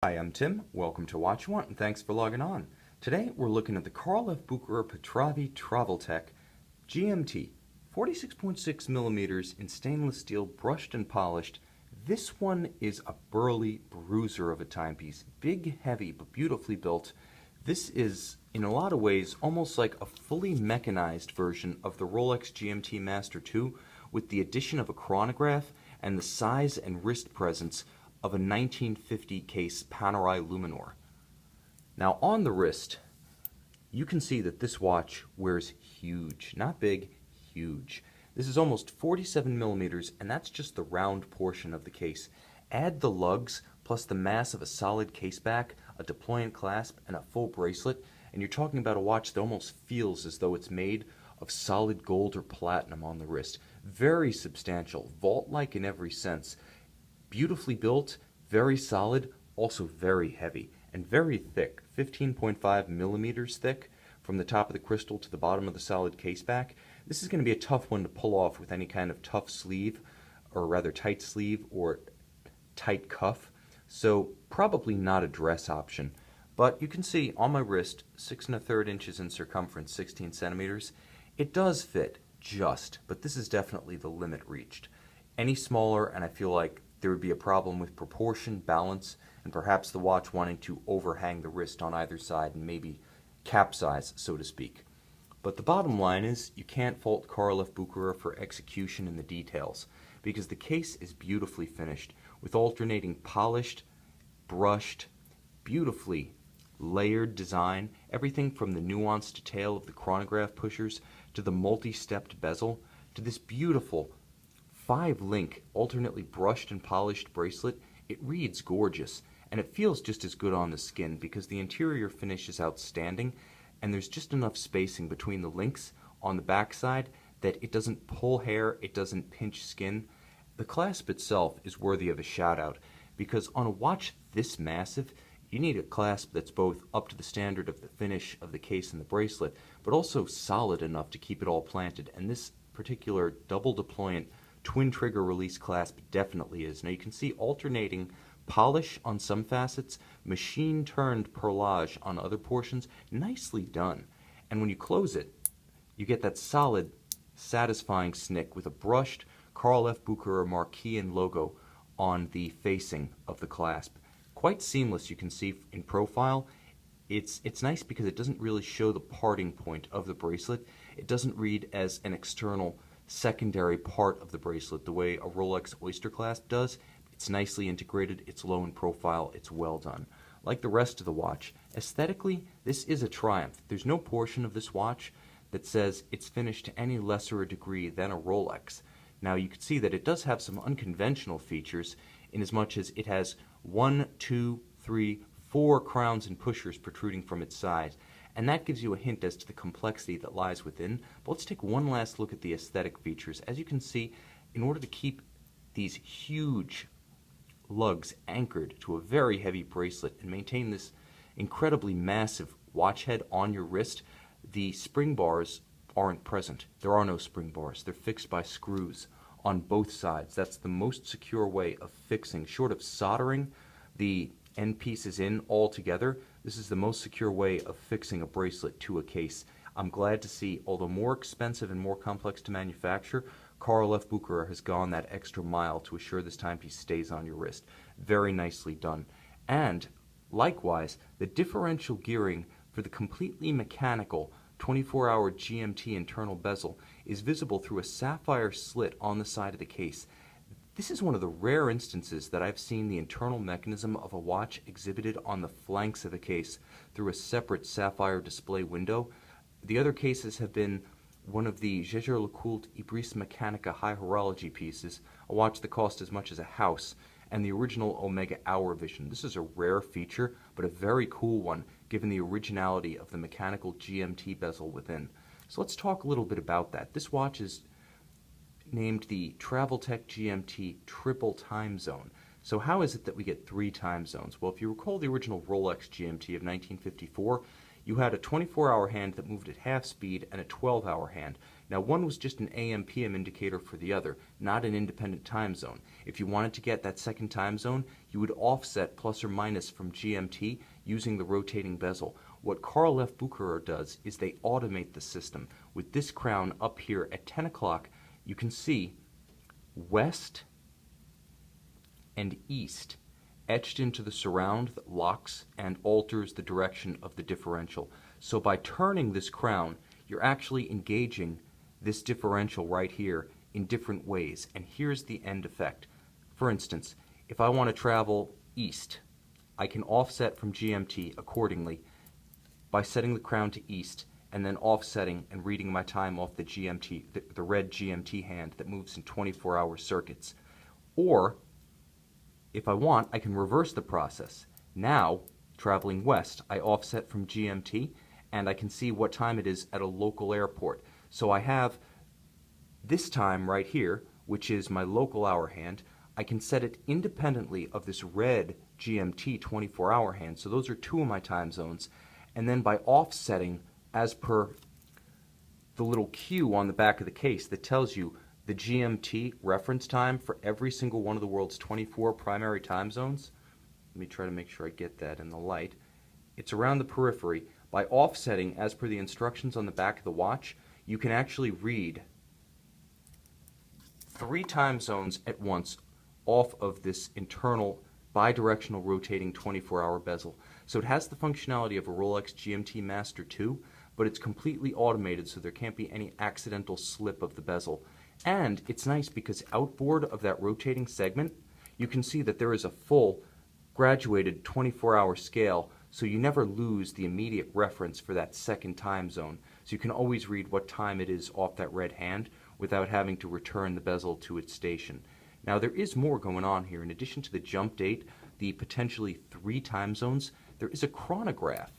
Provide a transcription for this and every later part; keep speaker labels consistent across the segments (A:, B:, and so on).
A: Hi, I'm Tim. Welcome to Watch You Want, and thanks for logging on. Today we're looking at the Carl F. Bucherer Patravi TravelTec GMT, 46.6 millimeters in stainless steel, brushed and polished. This one is a burly bruiser of a timepiece, big, heavy, but beautifully built. This is, in a lot of ways, almost like a fully mechanized version of the Rolex GMT Master II, with the addition of a chronograph and the size and wrist presence of a 1950 case Panerai Luminor. Now on the wrist, you can see that this watch wears huge, not big, huge. This is almost 47 millimeters, and that's just the round portion of the case. Add the lugs plus the mass of a solid case back, a deployant clasp, and a full bracelet, and you're talking about a watch that almost feels as though it's made of solid gold or platinum on the wrist. Very substantial, vault-like in every sense. Beautifully built, very solid, also very heavy, and very thick, 15.5 millimeters thick from the top of the crystal to the bottom of the solid case back. This is going to be a tough one to pull off with any kind of tough sleeve, or rather tight sleeve or tight cuff, so probably not a dress option. But you can see on my wrist, 6 1/3 inches in circumference, 16 centimeters. It does fit, just, but this is definitely the limit reached. Any smaller, and I feel like there would be a problem with proportion, balance, and perhaps the watch wanting to overhang the wrist on either side and maybe capsize, so to speak. But the bottom line is, you can't fault Carl F. Bucherer for execution in the details, because the case is beautifully finished, with alternating polished, brushed, beautifully layered design, everything from the nuanced detail of the chronograph pushers to the multi-stepped bezel to this beautiful 5-link, alternately brushed and polished bracelet. It reads gorgeous, and it feels just as good on the skin because the interior finish is outstanding, and there's just enough spacing between the links on the backside that it doesn't pull hair, it doesn't pinch skin. The clasp itself is worthy of a shout out because on a watch this massive, you need a clasp that's both up to the standard of the finish of the case and the bracelet, but also solid enough to keep it all planted, and this particular double deployant twin trigger release clasp definitely is. Now you can see alternating polish on some facets, machine turned perlage on other portions, nicely done. And when you close it, you get that solid, satisfying snick with a brushed Carl F. Bucherer marquee and logo on the facing of the clasp. Quite seamless, you can see in profile. It's nice because it doesn't really show the parting point of the bracelet. It doesn't read as an external secondary part of the bracelet the way a Rolex Oyster clasp does. It's nicely integrated, it's low in profile, it's well done. Like the rest of the watch, aesthetically, this is a triumph. There's no portion of this watch that says it's finished to any lesser a degree than a Rolex. Now you can see that it does have some unconventional features in as much as it has 1, 2, 3, 4 crowns and pushers protruding from its sides, and that gives you a hint as to the complexity that lies within. But let's take one last look at the aesthetic features. As you can see, in order to keep these huge lugs anchored to a very heavy bracelet and maintain this incredibly massive watch head on your wrist, the spring bars aren't present. There are no spring bars. They're fixed by screws on both sides. That's the most secure way of fixing, short of soldering the end pieces in all together. This is the most secure way of fixing a bracelet to a case. I'm glad to see, although more expensive and more complex to manufacture, Carl F. Bucherer has gone that extra mile to assure this timepiece stays on your wrist. Very nicely done. And likewise, the differential gearing for the completely mechanical 24-hour GMT internal bezel is visible through a sapphire slit on the side of the case. This is one of the rare instances that I've seen the internal mechanism of a watch exhibited on the flanks of a case through a separate sapphire display window. The other cases have been one of the Jaeger-LeCoultre Ibris Mechanica high horology pieces, a watch that cost as much as a house, and the original Omega Hour Vision. This is a rare feature, but a very cool one, given the originality of the mechanical GMT bezel within. So let's talk a little bit about that. This watch is named the TravelTec GMT Triple Time Zone. So how is it that we get 3 time zones? Well, if you recall the original Rolex GMT of 1954, you had a 24-hour hand that moved at half speed and a 12-hour hand. Now, one was just an AM/PM indicator for the other, not an independent time zone. If you wanted to get that second time zone, you would offset plus or minus from GMT using the rotating bezel. What Carl F. Bucherer does is they automate the system. With this crown up here at 10 o'clock, you can see west and east etched into the surround that locks and alters the direction of the differential. So by turning this crown, you're actually engaging this differential right here in different ways. And here's the end effect. For instance, if I want to travel east, I can offset from GMT accordingly by setting the crown to east and then offsetting and reading my time off the GMT, the red GMT hand that moves in 24-hour circuits. Or, if I want, I can reverse the process. Now, traveling west, I offset from GMT and I can see what time it is at a local airport. So I have this time right here, which is my local hour hand. I can set it independently of this red GMT 24-hour hand. So those are two of my time zones. And then by offsetting as per the little cue on the back of the case that tells you the GMT reference time for every single one of the world's 24 primary time zones. Let me try to make sure I get that in the light. It's around the periphery. By offsetting as per the instructions on the back of the watch, you can actually read 3 time zones at once off of this internal bidirectional rotating 24-hour bezel. So it has the functionality of a Rolex GMT Master 2, but it's completely automated, so there can't be any accidental slip of the bezel. And it's nice because outboard of that rotating segment, you can see that there is a full graduated 24-hour scale, so you never lose the immediate reference for that second time zone. So you can always read what time it is off that red hand without having to return the bezel to its station. Now, there is more going on here. In addition to the jump date, the potentially 3 time zones, there is a chronograph.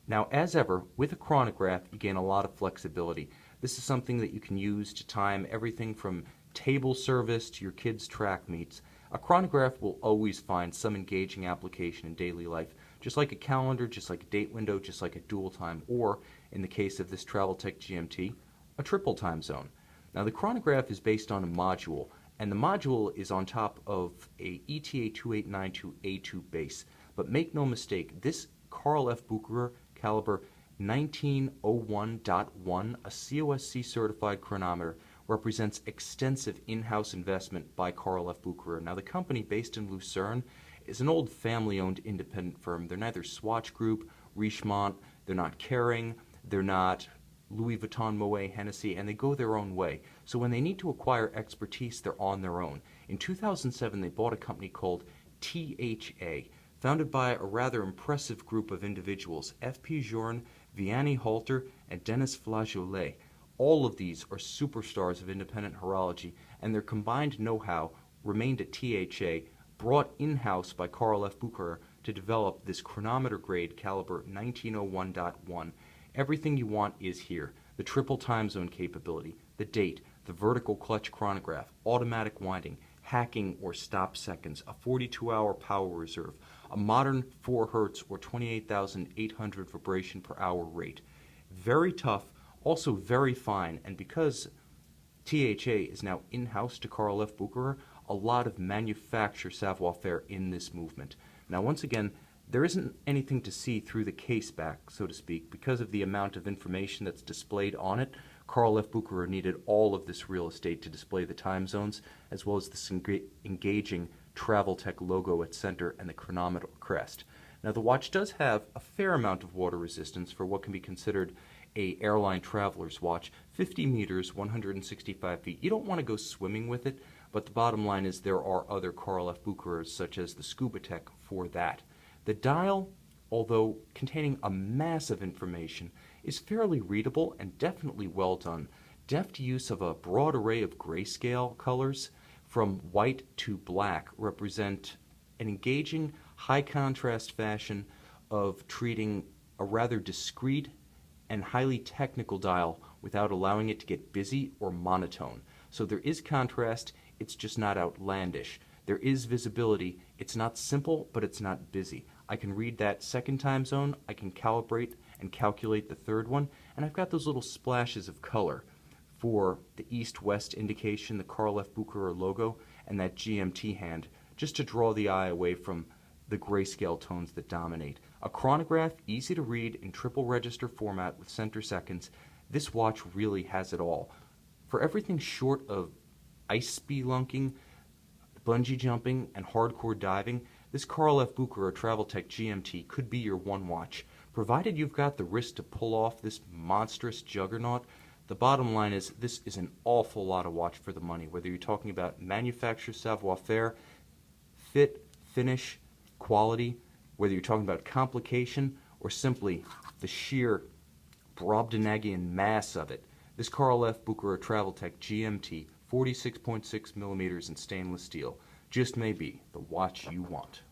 A: Now, as ever, with a chronograph, you gain a lot of flexibility. This is something that you can use to time everything from table service to your kids' track meets. A chronograph will always find some engaging application in daily life, just like a calendar, just like a date window, just like a dual time, or, in the case of this TravelTec GMT, a triple time zone. Now, the chronograph is based on a module, and the module is on top of a ETA 2892A2 base. But make no mistake, this Carl F. Bucherer caliber 1901.1, a COSC certified chronometer, represents extensive in-house investment by Carl F. Bucherer. Now, the company, based in Lucerne, is an old family-owned independent firm. They're neither Swatch Group, Richemont, they're not Kering, they're not Louis Vuitton, Moet, Hennessy, and they go their own way. So when they need to acquire expertise, they're on their own. In 2007, they bought a company called THA, founded by a rather impressive group of individuals, F.P. Journe, Vianney Halter, and Dennis Flageolet. All of these are superstars of independent horology, and their combined know-how remained at THA, brought in-house by Carl F. Bucherer to develop this chronometer-grade caliber 1901.1. Everything you want is here. The triple time zone capability, the date, the vertical clutch chronograph, automatic winding, hacking or stop seconds, a 42-hour power reserve, a modern 4 Hz or 28,800 vibration per hour rate. Very tough, also very fine, and because THA is now in-house to Carl F. Bucherer, a lot of manufacture savoir-faire in this movement. Now, once again, there isn't anything to see through the case back, so to speak, because of the amount of information that's displayed on it. Carl F. Bucherer needed all of this real estate to display the time zones, as well as this engaging TravelTec logo at center and the chronometer crest. Now, the watch does have a fair amount of water resistance for what can be considered a airline traveler's watch, 50 meters, 165 feet. You don't want to go swimming with it, but the bottom line is there are other Carl F. Bucherers, such as the ScubaTec, for that. The dial, although containing a mass of information, is fairly readable and definitely well done. Deft use of a broad array of grayscale colors from white to black represent an engaging, high-contrast fashion of treating a rather discrete and highly technical dial without allowing it to get busy or monotone. So there is contrast, it's just not outlandish. There is visibility, it's not simple, but it's not busy. I can read that second time zone, I can calibrate and calculate the third one, and I've got those little splashes of color for the east-west indication, the Carl F. Bucherer logo, and that GMT hand, just to draw the eye away from the grayscale tones that dominate. A chronograph, easy to read in triple register format with center seconds. This watch really has it all. For everything short of ice spelunking, bungee jumping, and hardcore diving, this Carl F. Bucherer TravelTec GMT could be your one watch. Provided you've got the wrist to pull off this monstrous juggernaut, the bottom line is this is an awful lot of watch for the money, whether you're talking about manufacture, savoir-faire, fit, finish, quality, whether you're talking about complication, or simply the sheer Brobdingnagian mass of it. This Carl F. Bucherer TravelTec GMT, 46.6 millimeters in stainless steel, just may be the watch you want.